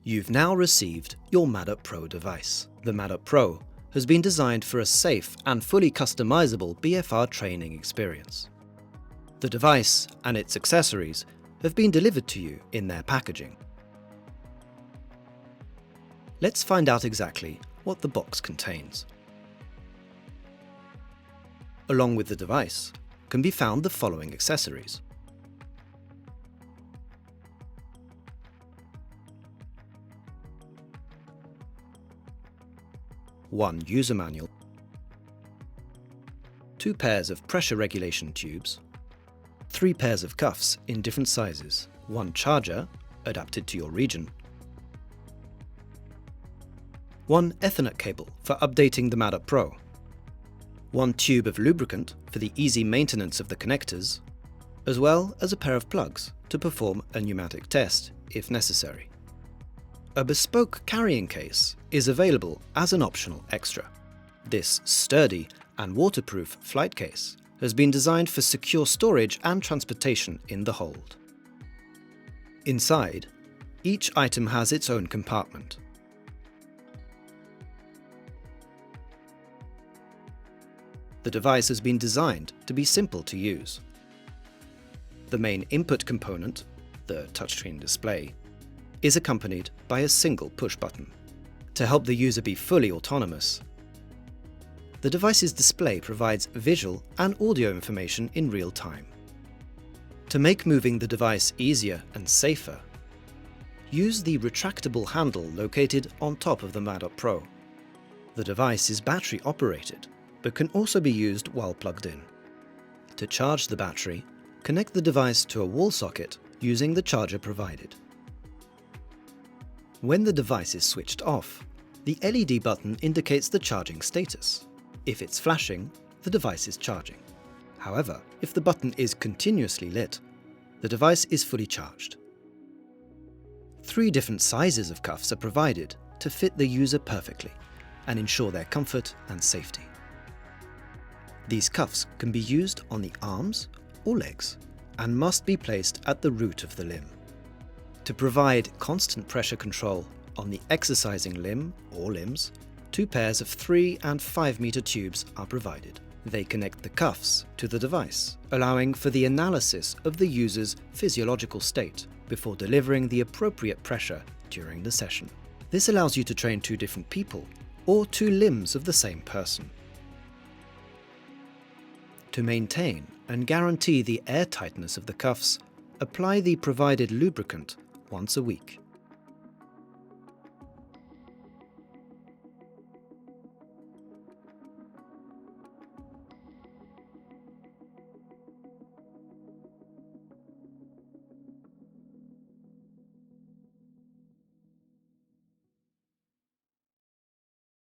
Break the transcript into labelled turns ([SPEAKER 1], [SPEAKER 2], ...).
[SPEAKER 1] You've now received your MADUP Pro device. The MADUP Pro has been designed for a safe and fully customizable BFR training experience. The device and its accessories have been delivered to you in their packaging. Let's find out exactly what the box contains. Along with the device can be found the following accessories. One user manual, 2 pairs of pressure regulation tubes, 3 pairs of cuffs in different sizes, 1 charger adapted to your region, 1 Ethernet cable for updating the MADUP Pro, 1 tube of lubricant for the easy maintenance of the connectors, as well as a pair of plugs to perform a pneumatic test if necessary. A bespoke carrying case is available as an optional extra. This sturdy and waterproof flight case has been designed for secure storage and transportation in the hold. Inside, each item has its own compartment. The device has been designed to be simple to use. The main input component, the touchscreen display, is accompanied by a single push button. To help the user be fully autonomous, the device's display provides visual and audio information in real time. To make moving the device easier and safer, use the retractable handle located on top of the MADUP Pro. The device is battery operated, but can also be used while plugged in. To charge the battery, connect the device to a wall socket using the charger provided. When the device is switched off, the LED button indicates the charging status. If it's flashing, the device is charging. However, if the button is continuously lit, the device is fully charged. 3 different sizes of cuffs are provided to fit the user perfectly and ensure their comfort and safety. These cuffs can be used on the arms or legs and must be placed at the root of the limb. To provide constant pressure control on the exercising limb or limbs, 2 pairs of 3 and 5 meter tubes are provided. They connect the cuffs to the device, allowing for the analysis of the user's physiological state before delivering the appropriate pressure during the session. This allows you to train 2 different people or 2 limbs of the same person. To maintain and guarantee the air tightness of the cuffs, apply the provided lubricant once a week.